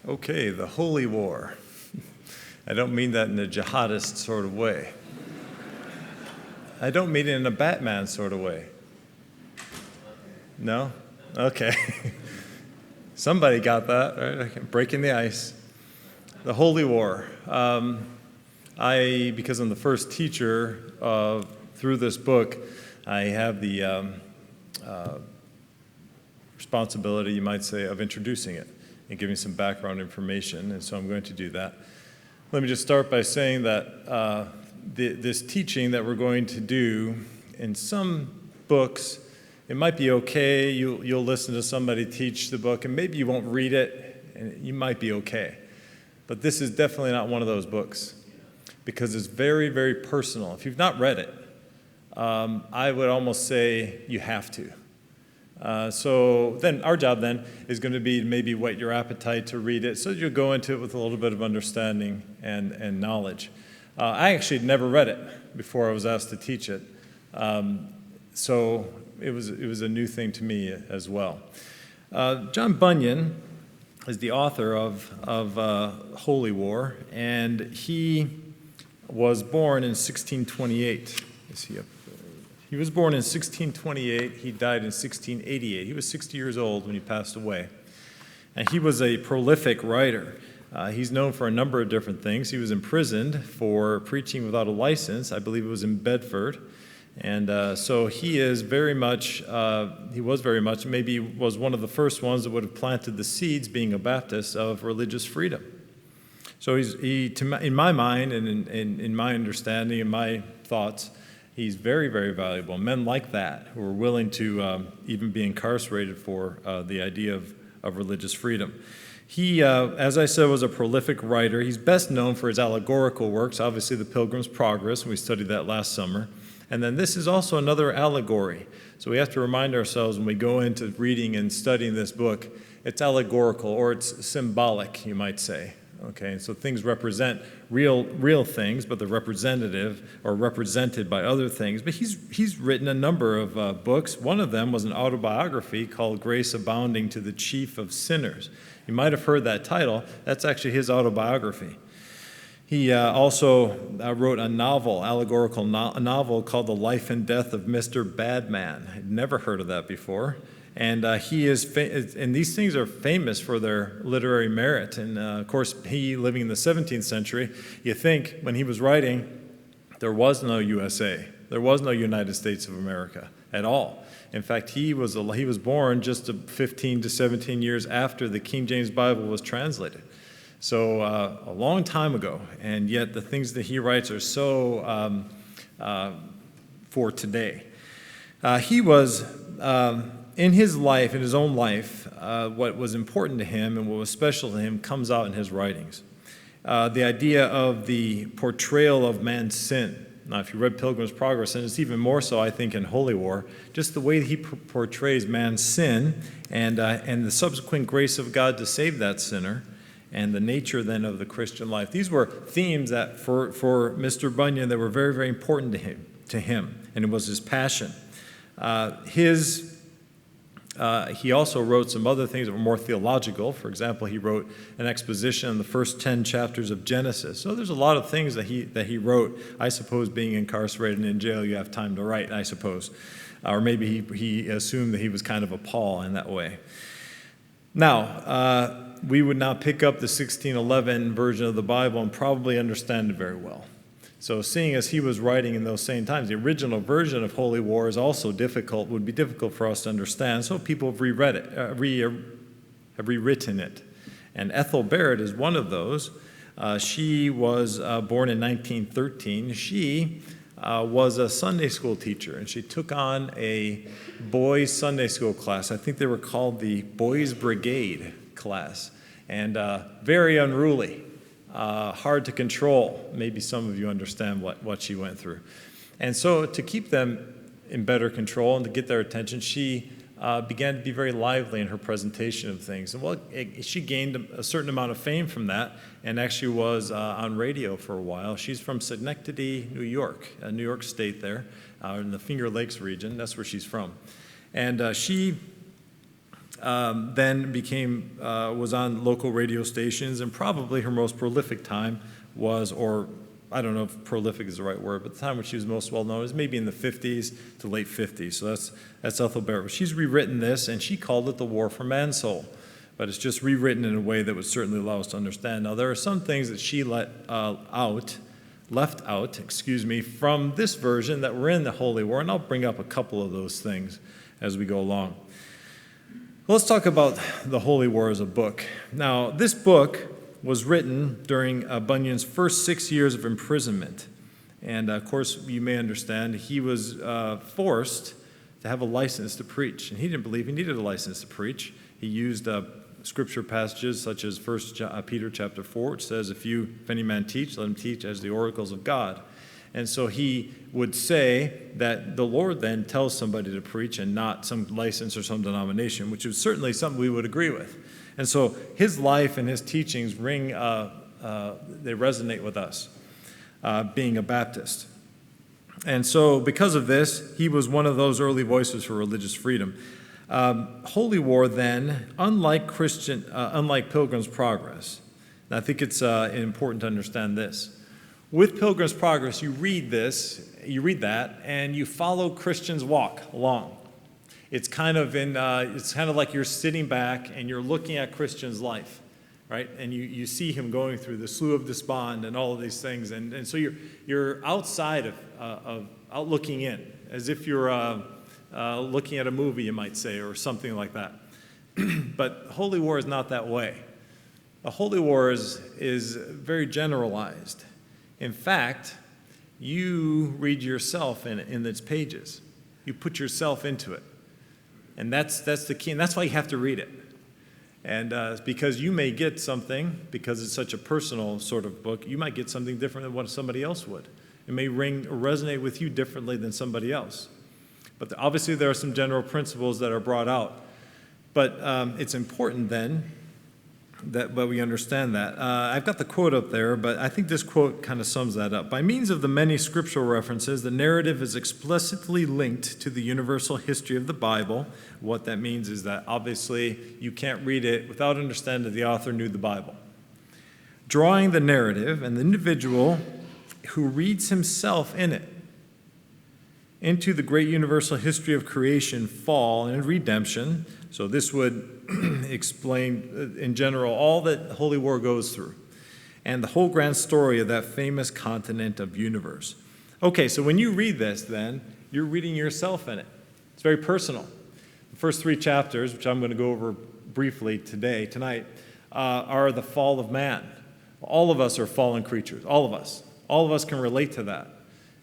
Okay, the Holy War. I don't mean that in a jihadist sort of way. I don't mean it in a Batman sort of way. No? Okay. Somebody got that, right? Breaking the ice. The Holy War. Because I'm the first teacher through this book, I have the responsibility, you might say, of introducing it and giving some background information, and so I'm going to do that. Let me just start by saying that this teaching that we're going to do, in some books, it might be okay. You'll listen to somebody teach the book, and maybe you won't read it, and you might be okay. But this is definitely not one of those books, because it's very, very personal. If you've not read it, I would almost say you have to. So then our job then is going to be maybe whet your appetite to read it, so you'll go into it with a little bit of understanding and knowledge. I actually had never read it before I was asked to teach it, so it was a new thing to me as well. John Bunyan is the author of Holy War, and he was born in 1628. Is he up? He was born in 1628. He died in 1688. He was 60 years old when he passed away. And he was a prolific writer. He's known for a number of different things. He was imprisoned for preaching without a license. I believe it was in Bedford. And so he was very much, maybe was one of the first ones that would have planted the seeds, being a Baptist, of religious freedom. So in my mind and in my understanding and my thoughts, he's very, very valuable. Men like that who are willing to even be incarcerated for the idea of religious freedom. He, as I said, was a prolific writer. He's best known for his allegorical works, obviously The Pilgrim's Progress, and we studied that last summer. And then this is also another allegory. So we have to remind ourselves when we go into reading and studying this book, it's allegorical, or it's symbolic, you might say. Okay, so things represent real things, but they're representative or represented by other things. But he's written a number of books. One of them was an autobiography called Grace Abounding to the Chief of Sinners. You might have heard that title. That's actually his autobiography. He also wrote a novel, allegorical novel called The Life and Death of Mr. Badman. I'd never heard of that before. And and these things are famous for their literary merit. And of course, he living in the 17th century, you think when he was writing, there was no USA. There was no United States of America at all. In fact, he was born just 15 to 17 years after the King James Bible was translated. So a long time ago, and yet the things that he writes are so for today. He was, in his life, in his own life, what was important to him and what was special to him comes out in his writings. The idea of the portrayal of man's sin. Now, if you read Pilgrim's Progress, and it's even more so, I think, in Holy War, just the way he portrays man's sin and the subsequent grace of God to save that sinner, and the nature then of the Christian life. These were themes that for Mr. Bunyan that were very, very important to him, and it was his passion. He also wrote some other things that were more theological. For example, he wrote an exposition on the first 10 chapters of Genesis. So there's a lot of things that he wrote. I suppose being incarcerated and in jail, you have time to write, I suppose. Or maybe he assumed that he was kind of a Paul in that way. Now, we would not pick up the 1611 version of the Bible and probably understand it very well. So seeing as he was writing in those same times, the original version of Holy War is also would be difficult for us to understand, so people have reread it, have rewritten it. And Ethel Barrett is one of those. She was born in 1913. She was a Sunday school teacher, and she took on a boys' Sunday school class. I think they were called the Boys' Brigade class, and very unruly. Hard to control. Maybe some of you understand what she went through. And so to keep them in better control and to get their attention, she began to be very lively in her presentation of things. And she gained a certain amount of fame from that and actually was on radio for a while. She's from Schenectady, New York, New York State there, in the Finger Lakes region. That's where she's from. And she then was on local radio stations, and probably her most prolific time was, or I don't know if prolific is the right word, but the time when she was most well known is maybe in the 50s to late 50s. So that's Ethel Barrett. She's rewritten this, and she called it the War for Mansoul. But it's just rewritten in a way that would certainly allow us to understand. Now, there are some things that she left out, from this version that were in the Holy War, and I'll bring up a couple of those things as we go along. Let's talk about the Holy War as a book. Now, this book was written during Bunyan's first 6 years of imprisonment. And, of course, you may understand he was forced to have a license to preach. And he didn't believe he needed a license to preach. He used scripture passages such as 1 Peter chapter 4, which says, if any man teach, let him teach as the oracles of God. And so he would say that the Lord then tells somebody to preach and not some license or some denomination, which is certainly something we would agree with. And so his life and his teachings they resonate with us, being a Baptist. And so because of this, he was one of those early voices for religious freedom. Holy War then, unlike Pilgrim's Progress, and I think it's important to understand this. With Pilgrim's Progress, you read that, and you follow Christians' walk along. It's kind of like you're sitting back and you're looking at Christian's life, right? And you see him going through the Slough of Despond and all of these things, and so you're outside of looking in, as if you're looking at a movie, you might say, or something like that. But Holy War is not that way. The Holy War is very generalized. In fact, you read yourself in its pages. You put yourself into it. And that's the key, and that's why you have to read it. And because you may get something, because it's such a personal sort of book, you might get something different than what somebody else would. It may resonate with you differently than somebody else. But obviously there are some general principles that are brought out. But it's important then that we understand that. I've got the quote up there, but I think this quote kind of sums that up. By means of the many scriptural references, the narrative is explicitly linked to the universal history of the Bible. What that means is that obviously you can't read it without understanding that the author knew the Bible. Drawing the narrative and the individual who reads himself in it into the great universal history of creation, fall, and redemption. So this would explain, in general, all that Holy War goes through, and the whole grand story of that famous continent of universe. Okay, so when you read this, then, you're reading yourself in it. It's very personal. The first 3 chapters, which I'm going to go over briefly tonight, are the fall of man. All of us are fallen creatures, all of us. All of us can relate to that.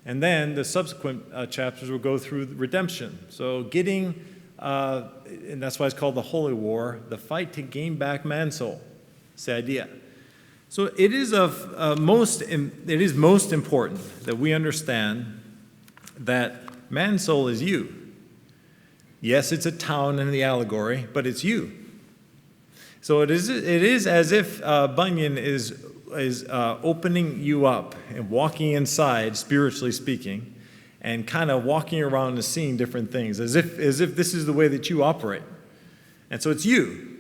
And then the subsequent chapters will go through redemption. So getting, and that's why it's called the Holy War, the fight to gain back Mansoul. It's the idea. So it is most important that we understand that Mansoul is you. Yes, it's a town in the allegory, but it's you. So it is as if Bunyan is opening you up and walking inside, spiritually speaking, and kind of walking around and seeing different things, as if this is the way that you operate. And so it's you.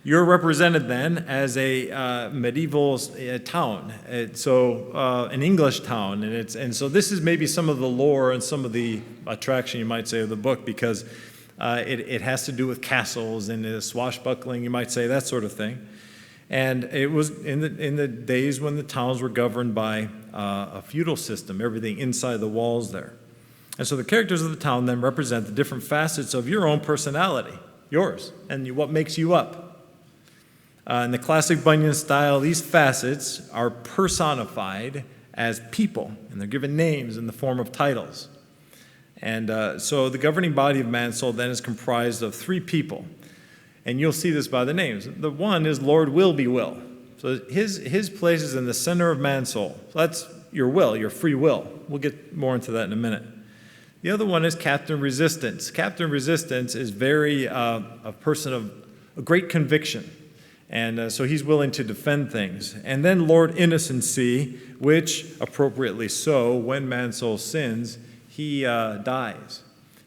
You're represented then as a medieval town, an English town, and so this is maybe some of the lore and some of the attraction, you might say, of the book, because it has to do with castles and swashbuckling, you might say, that sort of thing. And it was in the days when the towns were governed by a feudal system, everything inside the walls there. And so the characters of the town then represent the different facets of your own personality, yours, and what makes you up. In the classic Bunyan style, these facets are personified as people, and they're given names in the form of titles. And so the governing body of Mansoul then is comprised of 3 people. And you'll see this by the names. The one is Lord Will Be Will. So his place is in the center of Mansoul. So that's your will, your free will. We'll get more into that in a minute. The other one is Captain Resistance. Captain Resistance is a person of a great conviction. And so he's willing to defend things. And then Lord Innocency, which, appropriately so, when Mansoul sins, he dies.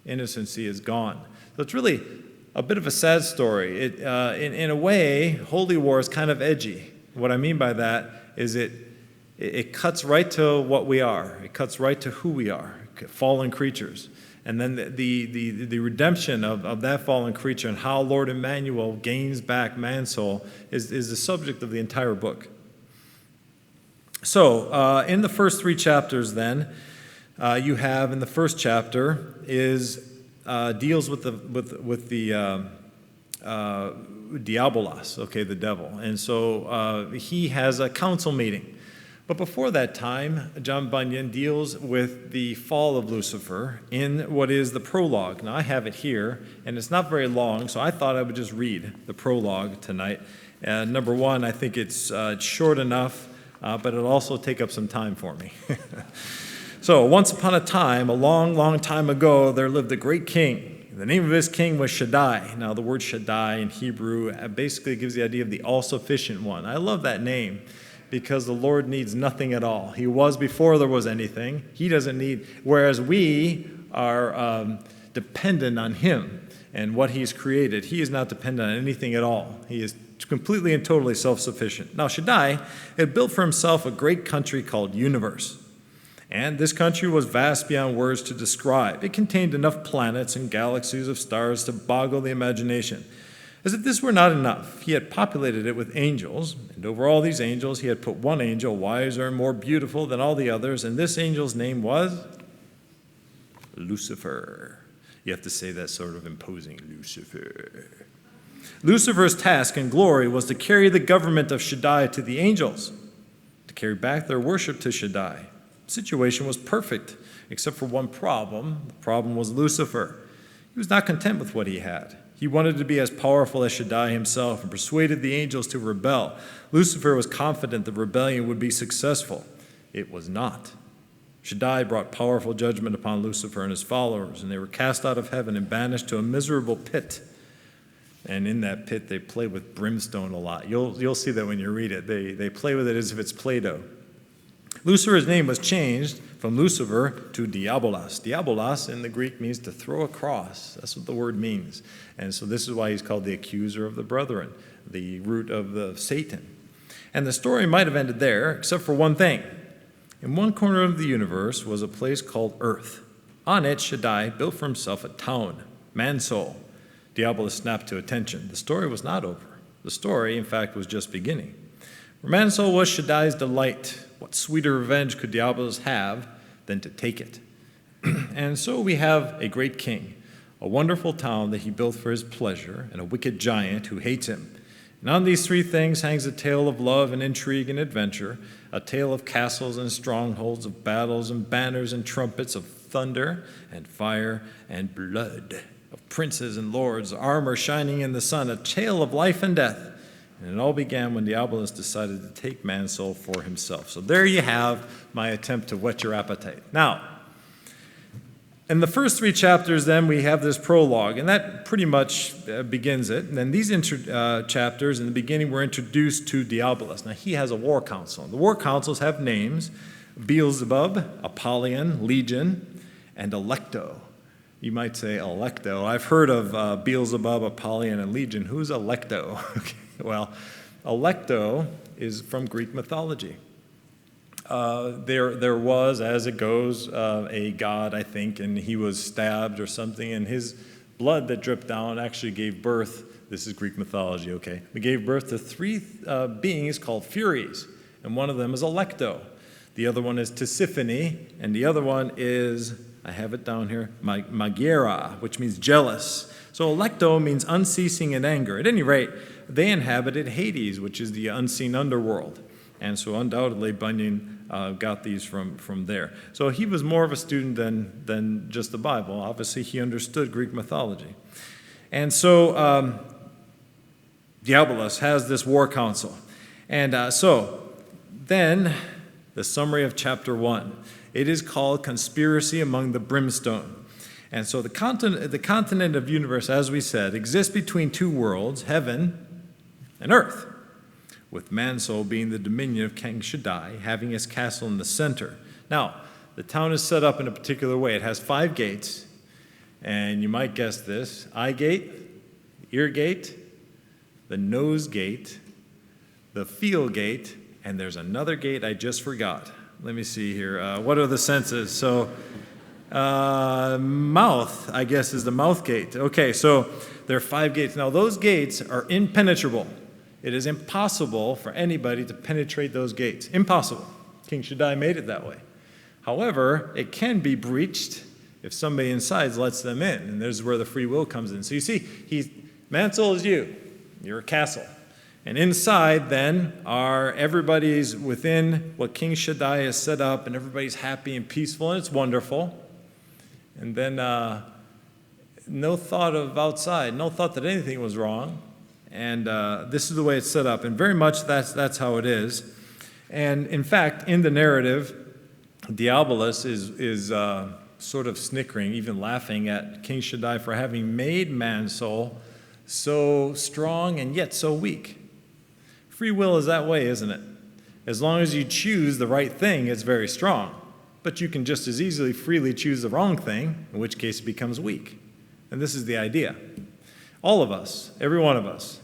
Innocency is gone. So it's really a bit of a sad story. In a way, Holy War is kind of edgy. What I mean by that is it cuts right to what we are. It cuts right to who we are, fallen creatures. And then the redemption of that fallen creature and how Lord Emmanuel gains back Mansoul is the subject of the entire book. So in the first 3 chapters then, you have in the first chapter deals with the diabolos, okay, the devil. And so he has a council meeting. But before that time, John Bunyan deals with the fall of Lucifer in what is the prologue. Now, I have it here, and it's not very long, so I thought I would just read the prologue tonight. Number one, I think it's short enough, but it'll also take up some time for me. So, once upon a time, a long, long time ago, there lived a great king. The name of his king was Shaddai. Now, the word Shaddai in Hebrew basically gives the idea of the all-sufficient one. I love that name, because the Lord needs nothing at all. He was before there was anything. He doesn't need, whereas we are dependent on him and what he's created. He is not dependent on anything at all. He is completely and totally self-sufficient. Now, Shaddai had built for himself a great country called Universe. And this country was vast beyond words to describe. It contained enough planets and galaxies of stars to boggle the imagination. As if this were not enough, he had populated it with angels, and over all these angels he had put one angel wiser and more beautiful than all the others, and this angel's name was Lucifer. You have to say that sort of imposing, Lucifer. Lucifer's task and glory was to carry the government of Shaddai to the angels, to carry back their worship to Shaddai. The situation was perfect, except for one problem. The problem was Lucifer. He was not content with what he had. He wanted to be as powerful as Shaddai himself and persuaded the angels to rebel. Lucifer was confident the rebellion would be successful. It was not. Shaddai brought powerful judgment upon Lucifer and his followers, and they were cast out of heaven and banished to a miserable pit. And in that pit, they play with brimstone a lot. You'll see that when you read it. They play with it as if it's Play-Doh. Lucifer's name was changed from Lucifer to Diabolos. Diabolos in the Greek means to throw a cross. That's what the word means. And so this is why he's called the accuser of the brethren, the root of Satan. And the story might have ended there, except for one thing. In one corner of the universe was a place called Earth. On it, Shaddai built for himself a town, Mansoul. Diabolos snapped to attention. The story was not over. The story, in fact, was just beginning. For Mansoul was Shaddai's delight. What sweeter revenge could Diabolos have than to take it? And so we have a great king, a wonderful town that he built for his pleasure, and a wicked giant who hates him. And on these 3 things hangs a tale of love and intrigue and adventure, a tale of castles and strongholds, of battles and banners and trumpets, of thunder and fire and blood, of princes and lords, armor shining in the sun, a tale of life and death. And it all began when Diabolos decided to take Mansoul for himself. So there you have my attempt to whet your appetite. Now, in the first 3 chapters, then, we have this prologue, and that pretty much begins it. And then these chapters, in the beginning, we're introduced to Diabolos. Now, he has a war council. The war councils have names: Beelzebub, Apollyon, Legion, and Alecto. You might say Alecto. I've heard of Beelzebub, Apollyon, and Legion. Who's Alecto? Okay. Well, Alecto is from Greek mythology. There was, as it goes, a god, I think, and he was stabbed or something, and his blood that dripped down actually gave birth, this is Greek mythology, okay, it gave birth to 3 beings called Furies, and one of them is Alecto. The other one is Tisiphone, and the other one is, I have it down here, Magyra, which means jealous. So Alecto means unceasing in anger. At any rate, they inhabited Hades, which is the unseen underworld. And so undoubtedly Bunyan got these from there. So he was more of a student than just the Bible. Obviously, he understood Greek mythology. And so Diabolos has this war council. And so then the summary of chapter 1. It is called Conspiracy Among the Brimstone. And so the continent of universe, as we said, exists between 2 worlds, heaven and earth, with Mansoul being the dominion of King Shaddai, having his castle in the center. Now, the town is set up in a particular way. It has 5 gates, and you might guess this: eye gate, the ear gate, the nose gate, the feel gate, and there's another gate I just forgot. Let me see here. What are the senses? So, mouth, I guess, is the mouth gate. Okay, so there are 5 gates. Now, those gates are impenetrable. It is impossible for anybody to penetrate those gates. Impossible. King Shaddai made it that way. However, it can be breached if somebody inside lets them in, and there's where the free will comes in. So you see, Mansoul is you. You're a castle. And inside, then, are everybody's within what King Shaddai has set up, and everybody's happy and peaceful, and it's wonderful. And then no thought of outside, no thought that anything was wrong. And this is the way it's set up. And very much that's how it is. And in fact, in the narrative, Diabolus is sort of snickering, even laughing at King Shaddai for having made Mansoul so strong and yet so weak. Free will is that way, isn't it? As long as you choose the right thing, it's very strong. But you can just as easily freely choose the wrong thing, in which case it becomes weak. And this is the idea. All of us, every one of us,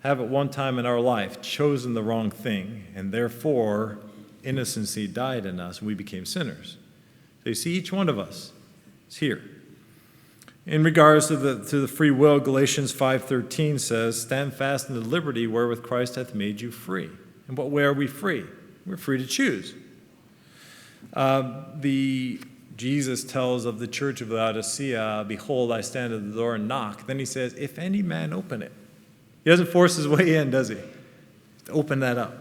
have at one time in our life chosen the wrong thing, and therefore innocency died in us and we became sinners. So you see, each one of us is here. In regards to the free will, Galatians 5:13 says, "Stand fast in the liberty wherewith Christ hath made you free." In what way are we free? We're free to choose. Jesus tells of the church of Laodicea, "Behold, I stand at the door and knock." Then he says, "If any man open it." He doesn't force his way in, does he? Open that up.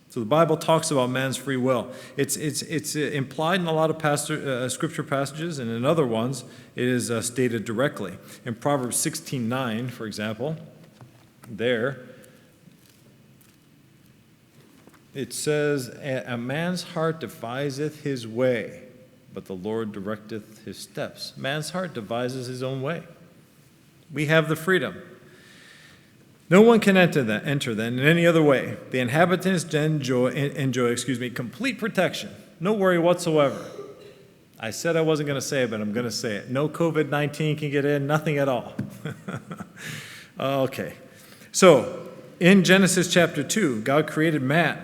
So the Bible talks about man's free will. It's implied in a lot of scripture passages, and in other ones it is stated directly. In Proverbs 16:9, for example, there it says, "A man's heart deviseth his way, but the Lord directeth his steps." Man's heart devises his own way. We have the freedom. No one can enter then in any other way. The inhabitants enjoy complete protection. No worry whatsoever. I said I wasn't going to say it, but I'm going to say it. No COVID-19 can get in, nothing at all. Okay. So, in Genesis chapter 2, God created man.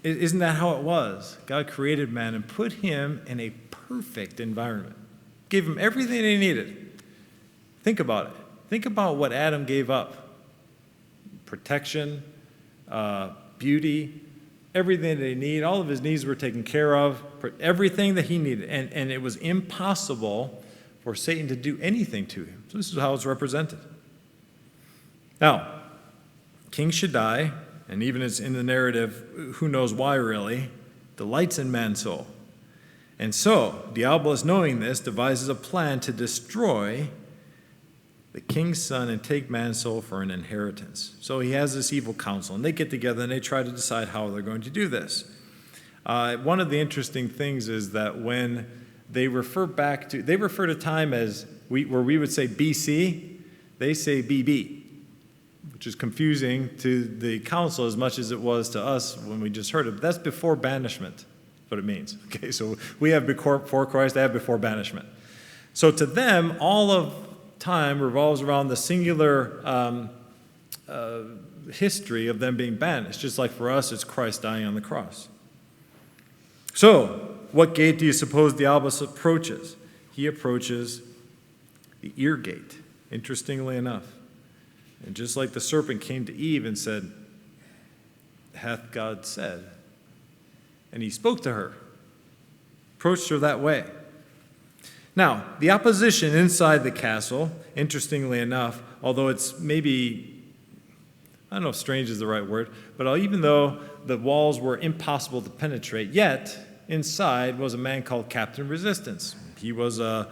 Isn't that how it was? God created man and put him in a perfect environment. Gave him everything he needed. Think about it. Think about what Adam gave up. Protection, beauty, everything that he needed. All of his needs were taken care of, everything that he needed. And it was impossible for Satan to do anything to him. So this is how it's represented. Now, King Shaddai, and even it's in the narrative, who knows why really, delights in Mansoul. And so, Diabolus, knowing this, devises a plan to destroy the king's son and take Mansoul for an inheritance. So he has this evil council, and they get together and they try to decide how they're going to do this. One of the interesting things is that when they refer to time as where we would say BC, they say BB, which is confusing to the council as much as it was to us when we just heard it. But that's before banishment, what it means. Okay, so we have before Christ, they have before banishment. So to them, all of time revolves around the singular history of them being banished, just like for us, it's Christ dying on the cross. So, what gate do you suppose Diabolus approaches? He approaches the ear gate, interestingly enough. And just like the serpent came to Eve and said, "Hath God said?" And he spoke to her, approached her that way. Now, the opposition inside the castle, interestingly enough, although it's maybe, I don't know if strange is the right word, but even though the walls were impossible to penetrate, yet inside was a man called Captain Resistance. He was a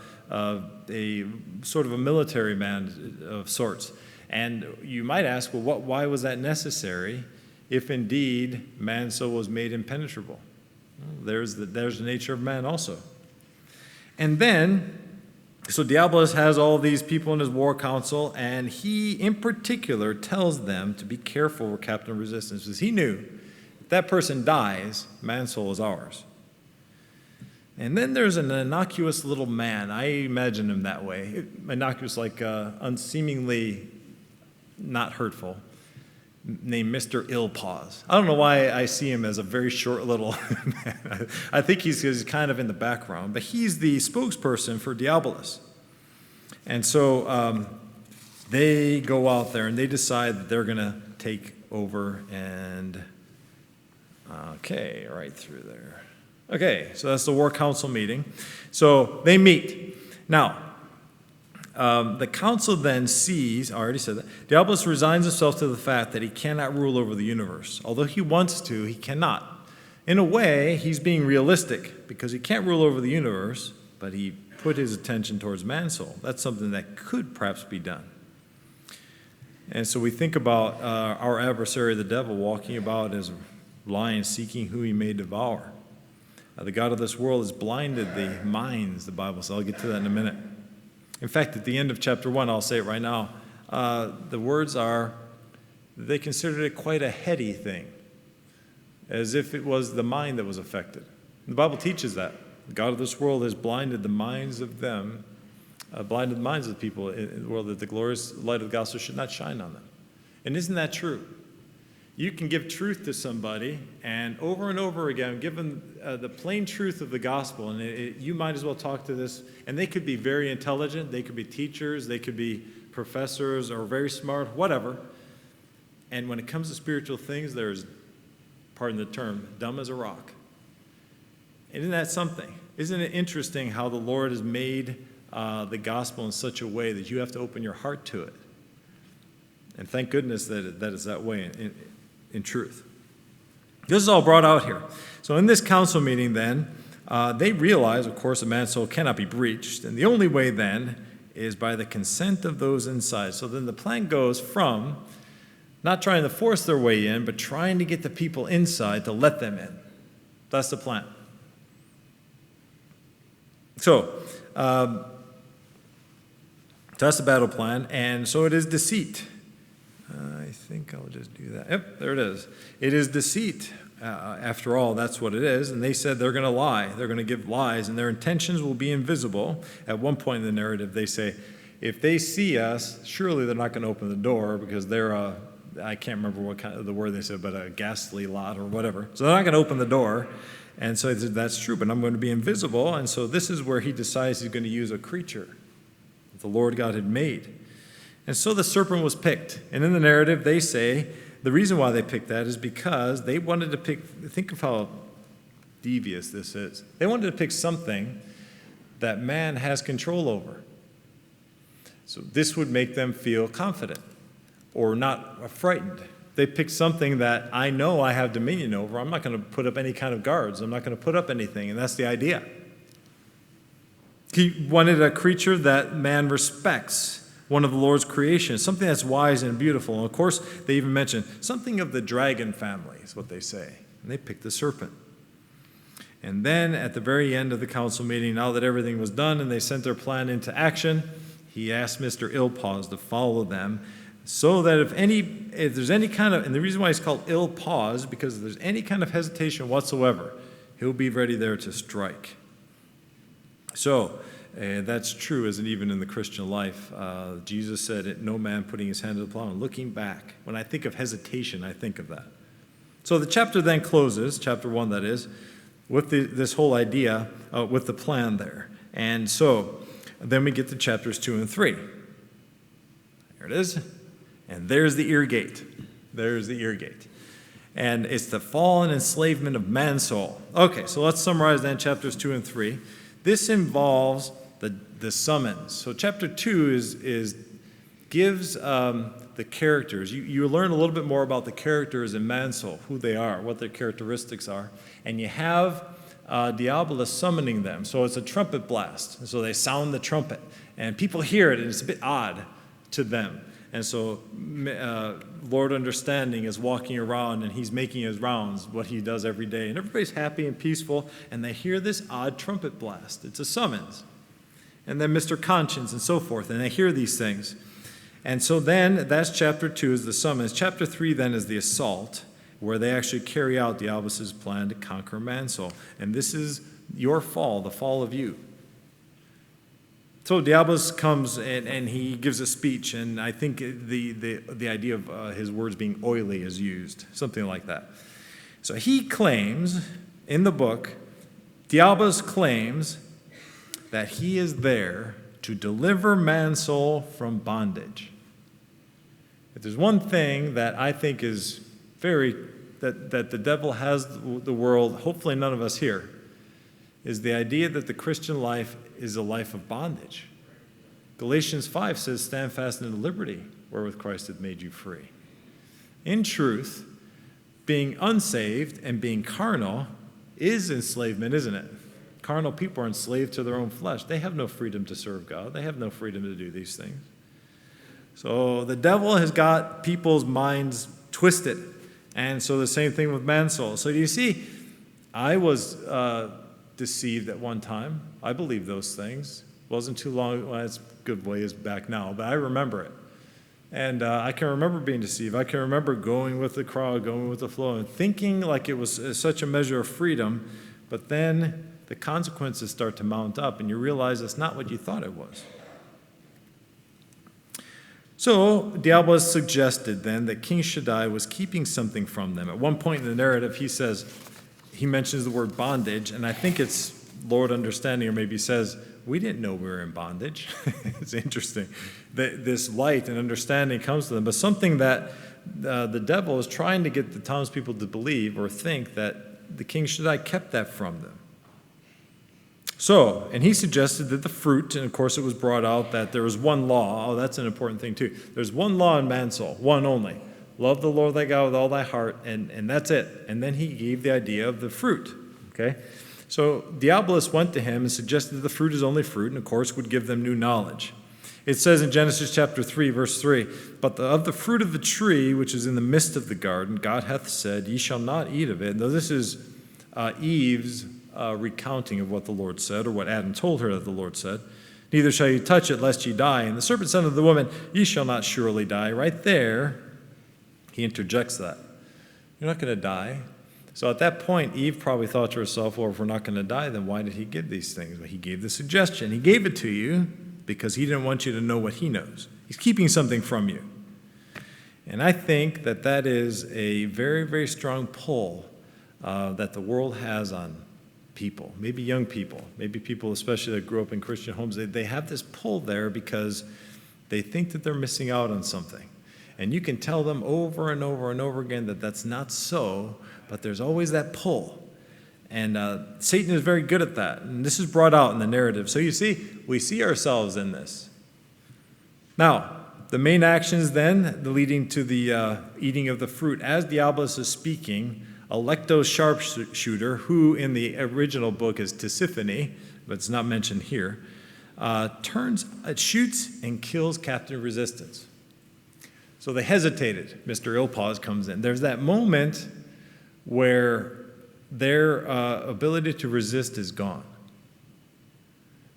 sort of a military man of sorts. And you might ask, well, why was that necessary if indeed Mansoul was made impenetrable? Well, there's the nature of man also. And then, so Diabolus has all these people in his war council, and he, in particular, tells them to be careful with Captain Resistance, because he knew if that person dies, Mansoul is ours. And then there's an innocuous little man. I imagine him that way. Innocuous, like unseemingly not hurtful, named Mr. Ill-Pause. I don't know why I see him as a very short little man. I think he's kind of in the background, but he's the spokesperson for Diabolus. And so they go out there and they decide that they're going to take over and, okay, right through there. Okay, so that's the War Council meeting. So they meet. Now, the council then sees, I already said that, Diabolus resigns himself to the fact that he cannot rule over the universe. Although he wants to, he cannot. In a way, he's being realistic because he can't rule over the universe, but he put his attention towards Mansoul. That's something that could perhaps be done. And so we think about our adversary, the devil, walking about as a lion seeking who he may devour. The God of this world has blinded the minds, the Bible says. I'll get to that in a minute. In fact, at the end of chapter 1, I'll say it right now, the words are, they considered it quite a heady thing, as if it was the mind that was affected. The Bible teaches that. The God of this world has blinded the minds of them, blinded the minds of the people in the world, that the glorious light of the gospel should not shine on them. And isn't that true? You can give truth to somebody, and over again, give them the plain truth of the gospel, and you might as well talk to this, and they could be very intelligent, they could be teachers, they could be professors, or very smart, whatever. And when it comes to spiritual things, there's, pardon the term, dumb as a rock. Isn't that something? Isn't it interesting how the Lord has made the gospel in such a way that you have to open your heart to it? And thank goodness that it's that way in truth. This is all brought out here. So in this council meeting then, they realize, of course, that Mansoul cannot be breached. And the only way then is by the consent of those inside. So then the plan goes from not trying to force their way in, but trying to get the people inside to let them in. That's the plan. So that's the battle plan. And so it is deceit. I think I'll just do that. Yep, there it is. It is deceit. After all, that's what it is. And they said they're going to lie. They're going to give lies, and their intentions will be invisible. At one point in the narrative, they say, if they see us, surely they're not going to open the door because they're I can't remember what kind of the word they said, but a ghastly lot or whatever. So they're not going to open the door. And so they said, that's true, but I'm going to be invisible. And so this is where he decides he's going to use a creature that the Lord God had made. And so the serpent was picked. And in the narrative, they say the reason why they picked that is because they wanted to pick, think of how devious this is. They wanted to pick something that man has control over. So this would make them feel confident or not frightened. They picked something that I know I have dominion over. I'm not going to put up any kind of guards. I'm not going to put up anything. And that's the idea. He wanted a creature that man respects. One of the Lord's creations, something that's wise and beautiful. And of course, they even mention something of the dragon family is what they say. And they picked the serpent. And then at the very end of the council meeting, now that everything was done and they sent their plan into action, he asked Mr. Ill-Pause to follow them so that if there's any kind of, and the reason why he's called Ill-Pause, because if there's any kind of hesitation whatsoever, he'll be ready there to strike. So, that's true, isn't even in the Christian life. Jesus said it, no man putting his hand to the plow and looking back. When I think of hesitation, I think of that. So the chapter then closes, chapter 1 that is, with this whole idea, with the plan there. And so then we get to chapters 2 and 3. There it is. And there's the ear gate. There's the ear gate. And it's the fall and enslavement of Mansoul. Okay, so let's summarize then chapters 2 and 3. This involves the summons. So chapter 2 gives the characters. You learn a little bit more about the characters in Mansoul, who they are, what their characteristics are. And you have Diabolus summoning them. So it's a trumpet blast. And so they sound the trumpet. And people hear it, and it's a bit odd to them. And so Lord Understanding is walking around, and he's making his rounds, what he does every day. And everybody's happy and peaceful, and they hear this odd trumpet blast. It's a summons. And then Mr. Conscience and so forth, and they hear these things. And so then, that's chapter 2 is the summons. Chapter 3 then is the assault, where they actually carry out Diabolus' plan to conquer Mansoul. And this is your fall, the fall of you. So Diablos comes and he gives a speech, and I think the idea of his words being oily is used, something like that. So he claims, in the book, Diablos claims that he is there to deliver Mansoul from bondage. If there's one thing that I think is that the devil has the world, hopefully none of us here, is the idea that the Christian life is a life of bondage. Galatians 5 says, stand fast in the liberty wherewith Christ hath made you free. In truth, being unsaved and being carnal is enslavement, isn't it? Carnal people are enslaved to their own flesh. They have no freedom to serve God. They have no freedom to do these things. So the devil has got people's minds twisted. And so the same thing with Mansoul. So do you see, I was deceived at one time. I believed those things. It wasn't too long, well, it's a good ways back now, but I remember it. And I can remember being deceived. I can remember going with the crowd, going with the flow, and thinking like it was such a measure of freedom, but then the consequences start to mount up, and you realize it's not what you thought it was. So Diablos suggested then that King Shaddai was keeping something from them. At one point in the narrative, he mentions the word bondage, and I think it's Lord understanding, or maybe he says, we didn't know we were in bondage. It's interesting. This light and understanding comes to them, but something that the devil is trying to get the townspeople to believe or think that the King Shaddai kept that from them. So, and he suggested that the fruit, and of course it was brought out that there was one law. Oh, that's an important thing too. There's one law in Mansoul, one only. Love the Lord thy God with all thy heart, and that's it. And then he gave the idea of the fruit, okay? So Diablos went to him and suggested that the fruit is only fruit, and of course would give them new knowledge. It says in Genesis chapter 3, verse 3, but of the fruit of the tree which is in the midst of the garden, God hath said, ye shall not eat of it. Now this is Eve's recounting of what the Lord said, or what Adam told her that the Lord said. Neither shall you touch it, lest ye die. And the serpent said unto the woman, ye shall not surely die. Right there, he interjects that. You're not going to die. So at that point, Eve probably thought to herself, well, if we're not going to die, then why did he give these things? Well, he gave the suggestion. He gave it to you because he didn't want you to know what he knows. He's keeping something from you. And I think that that is a very, very strong pull that the world has on people, maybe young people, maybe people especially that grew up in Christian homes. They have this pull there because they think that they're missing out on something. And you can tell them over and over and over again that that's not so, but there's always that pull. And Satan is very good at that. And this is brought out in the narrative. So you see, we see ourselves in this. Now, the main actions then, leading to the eating of the fruit. As Diablos is speaking, Alecto's sharpshooter, who in the original book is Tisiphone, but it's not mentioned here, shoots and kills Captain Resistance. So they hesitated. Mr. Illpause comes in. There's that moment where their ability to resist is gone.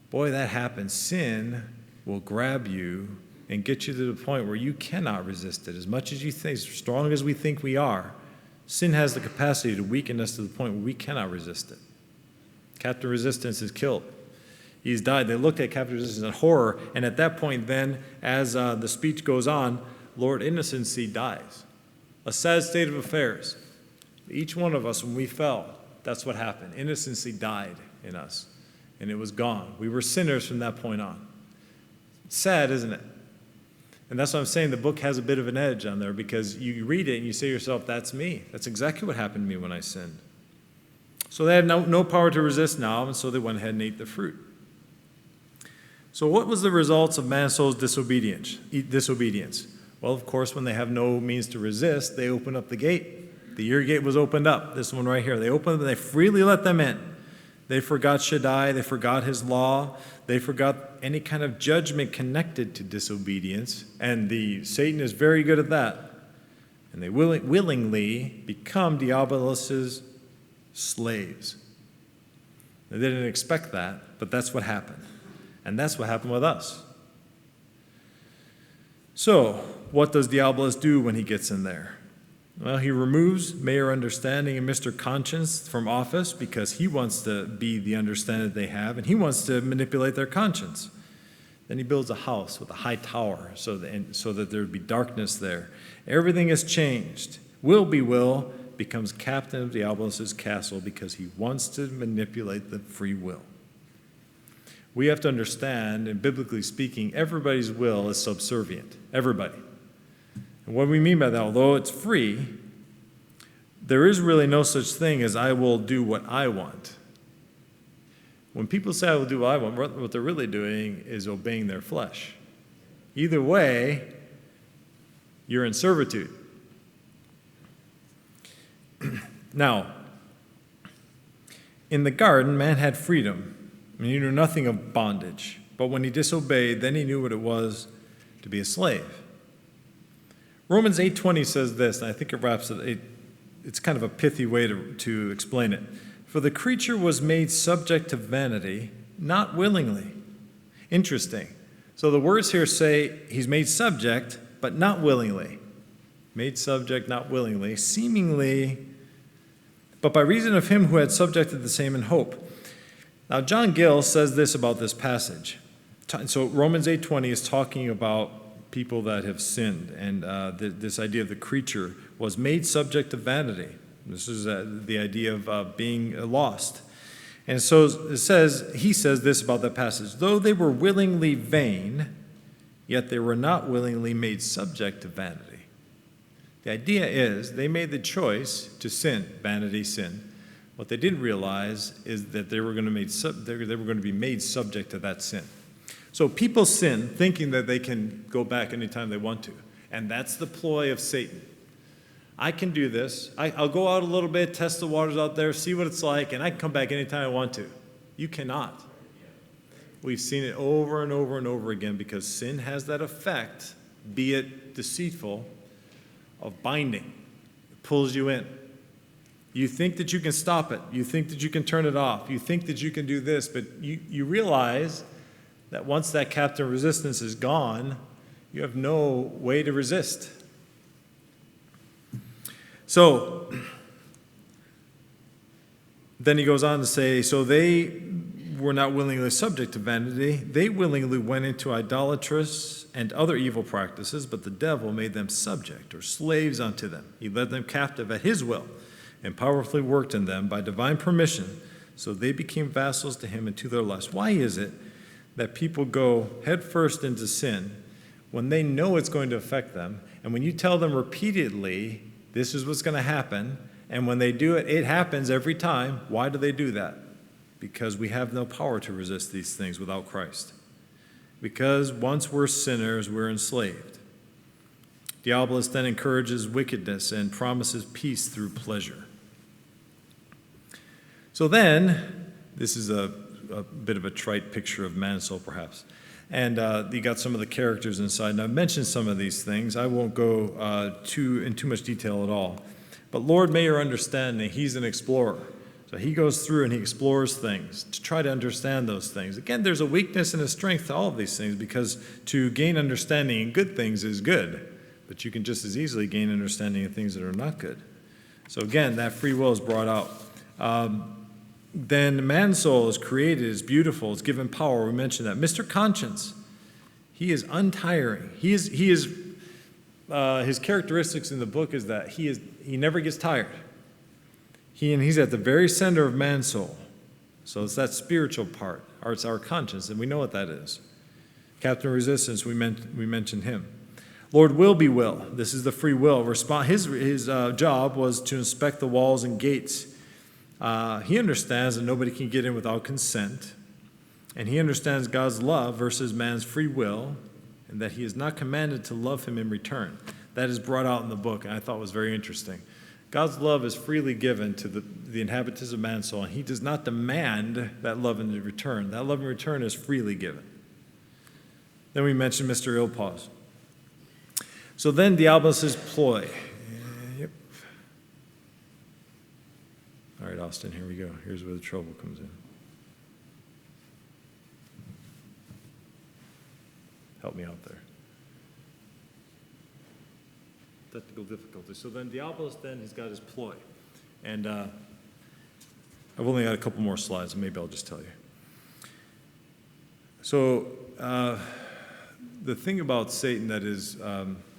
Boy, that happens. Sin will grab you and get you to the point where you cannot resist it. As much as you think, as strong as we think we are, sin has the capacity to weaken us to the point where we cannot resist it. Captain Resistance is killed. He's died. They looked at Captain Resistance in horror, and at that point then, as the speech goes on, Lord Innocency dies. A sad state of affairs. Each one of us, when we fell, that's what happened. Innocency died in us, and it was gone. We were sinners from that point on. Sad, isn't it? And that's what I'm saying. The book has a bit of an edge on there because you read it and you say to yourself, that's me. That's exactly what happened to me when I sinned. So they had no power to resist now, and so they went ahead and ate the fruit. So what was the results of Mansoul's disobedience? Well, of course, when they have no means to resist, they open up the gate. The ear gate was opened up, this one right here. They opened it and they freely let them in. They forgot Shaddai, they forgot his law, they forgot any kind of judgment connected to disobedience, and Satan is very good at that. And they willingly become Diabolos' slaves. They didn't expect that, but that's what happened. And that's what happened with us. So, what does Diabolos do when he gets in there? Well, he removes Mayor Understanding and Mr. Conscience from office because he wants to be the understanding that they have, and he wants to manipulate their conscience. Then he builds a house with a high tower so that there would be darkness there. Everything has changed. Will becomes captain of Diabolus' castle because he wants to manipulate the free will. We have to understand, and biblically speaking, everybody's will is subservient. Everybody. And what we mean by that, although it's free, there is really no such thing as I will do what I want. When people say I will do what I want, what they're really doing is obeying their flesh. Either way, you're in servitude. Now, in the garden, man had freedom. He knew nothing of bondage. But when he disobeyed, then he knew what it was to be a slave. Romans 8:20 says this, and I think it wraps it. It's kind of a pithy way to explain it. For the creature was made subject to vanity, not willingly. Interesting. So the words here say he's made subject, but not willingly. Made subject, not willingly, seemingly, but by reason of him who had subjected the same in hope. Now, John Gill says this about this passage. So Romans 8:20 is talking about people that have sinned, and this idea of the creature was made subject to vanity. This is the idea of being lost. And so he says this about that passage. Though they were willingly vain, yet they were not willingly made subject to vanity. The idea is they made the choice to sin, vanity, sin. What they didn't realize is that they were going to be made subject to that sin. So people sin thinking that they can go back anytime they want to. And that's the ploy of Satan. I can do this. I'll go out a little bit, test the waters out there, see what it's like, and I can come back anytime I want to. You cannot. We've seen it over and over and over again because sin has that effect, be it deceitful, of binding. It pulls you in. You think that you can stop it. You think that you can turn it off. You think that you can do this, but you realize that once that captive resistance is gone, you have no way to resist. So, then he goes on to say, so they were not willingly subject to vanity. They willingly went into idolatrous and other evil practices, but the devil made them subject or slaves unto them. He led them captive at his will and powerfully worked in them by divine permission, so they became vassals to him and to their lusts. Why is it that people go headfirst into sin when they know it's going to affect them, and when you tell them repeatedly, this is what's going to happen, and when they do it, it happens every time? Why do they do that? Because we have no power to resist these things without Christ. Because once we're sinners, we're enslaved. Diabolus then encourages wickedness and promises peace through pleasure. So then, this is a bit of a trite picture of Mansoul, perhaps. And you got some of the characters inside. And I've mentioned some of these things. I won't go in too much detail at all. But Lord Mayer understanding, he's an explorer. So he goes through and he explores things to try to understand those things. Again, there's a weakness and a strength to all of these things because to gain understanding in good things is good. But you can just as easily gain understanding in things that are not good. So again, that free will is brought out. Then Mansoul is created, is beautiful, is given power. We mentioned that. Mr. Conscience, he is untiring. His characteristics in the book is that he never gets tired. He's at the very center of Mansoul. So it's that spiritual part, or it's our conscience, and we know what that is. Captain Resistance, we mentioned him. Lord will be will. This is the free will. His job was to inspect the walls and gates. He understands that nobody can get in without consent, and he understands God's love versus man's free will, and that he is not commanded to love him in return. That is brought out in the book, and I thought was very interesting. God's love is freely given to the inhabitants of Mansoul, and he does not demand that love in return. That love in return is freely given. Then we mentioned Mr. Illpause. So then Diabolus' ploy. Yep. All right, Austin, here we go. Here's where the trouble comes in. Help me out there. Technical difficulty. So then Diabolus, he's got his ploy. And I've only got a couple more slides, and maybe I'll just tell you. So the thing about Satan that is,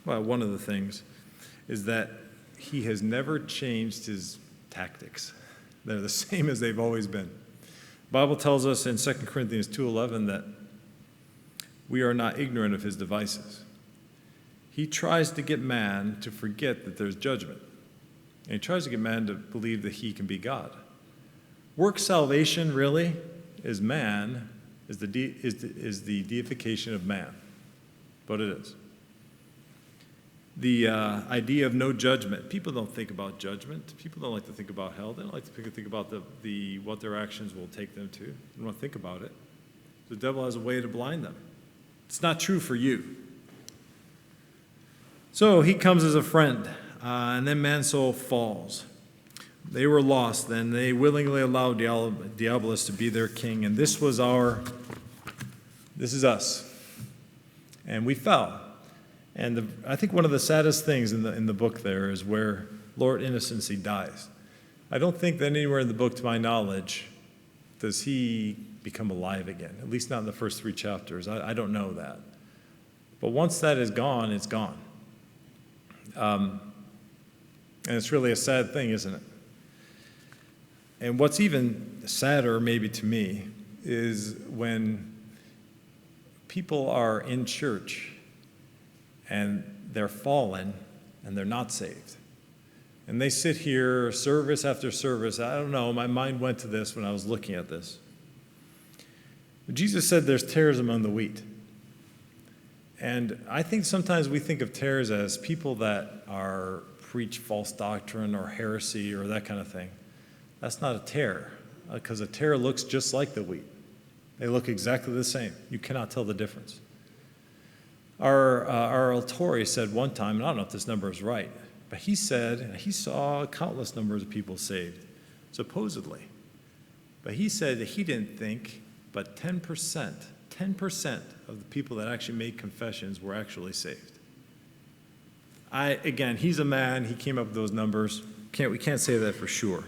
one of the things, is that he has never changed his tactics. They're the same as they've always been. The Bible tells us in 2 Corinthians 2:11 that we are not ignorant of his devices. He tries to get man to forget that there's judgment. And he tries to get man to believe that he can be God. Work salvation really is the deification of man. But it is. The idea of no judgment. People don't think about judgment. People don't like to think about hell. They don't like to think about what their actions will take them to. They don't want to think about it. The devil has a way to blind them. It's not true for you. So he comes as a friend, and then Mansoul falls. They were lost then. They willingly allowed Diabolus to be their king, and this is us. And we fell. And I think one of the saddest things in the book there is where Lord Innocency dies. I don't think that anywhere in the book, to my knowledge, does he become alive again, at least not in the first 3 chapters. I don't know that. But once that is gone, it's gone. And it's really a sad thing, isn't it? And what's even sadder, maybe to me, is when people are in church and they're fallen and they're not saved. And they sit here service after service. I don't know, my mind went to this when I was looking at this. Jesus said there's tares among the wheat. And I think sometimes we think of tares as people that preach false doctrine or heresy or that kind of thing. That's not a tare, because a tare looks just like the wheat. They look exactly the same. You cannot tell the difference. Our Altori said one time, and I don't know if this number is right, but he said he saw countless numbers of people saved, supposedly. But he said that he didn't think but 10% of the people that actually made confessions were actually saved. Again, he's a man. He came up with those numbers. We can't say that for sure.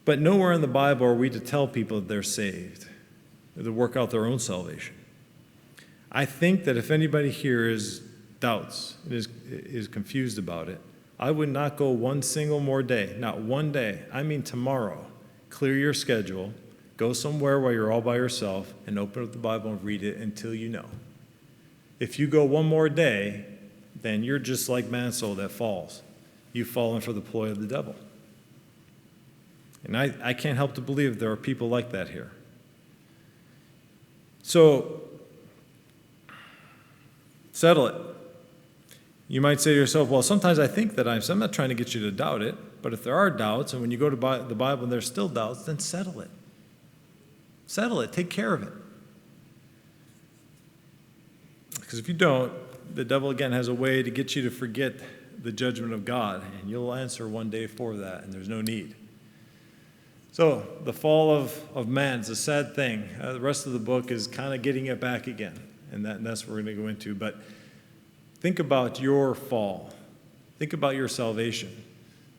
But nowhere in the Bible are we to tell people that they're saved, or to work out their own salvation. I think that if anybody here doubts, is confused about it, I would not go one single more day, not one day. I mean tomorrow. Clear your schedule, go somewhere where you're all by yourself, and open up the Bible and read it until you know. If you go one more day, then you're just like Mansoul that falls. You've fallen for the ploy of the devil. And I can't help to believe there are people like that here. So, settle it. You might say to yourself, well, sometimes I think that I'm not trying to get you to doubt it, but if there are doubts, and when you go to the Bible and there's still doubts, then settle it. Settle it. Take care of it. Because if you don't, the devil again has a way to get you to forget the judgment of God, and you'll answer one day for that, and there's no need. So the fall of man is a sad thing. The rest of the book is kind of getting it back again, and that's what we're going to go into. But think about your fall. Think about your salvation.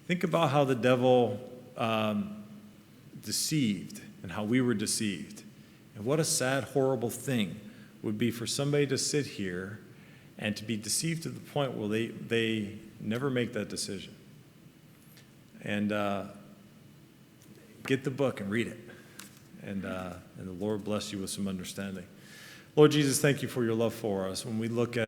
Think about how the devil deceived and how we were deceived. And what a sad, horrible thing would be for somebody to sit here and to be deceived to the point where they never make that decision. And get the book and read it. And the Lord bless you with some understanding. Lord Jesus, thank you for your love for us. When we look at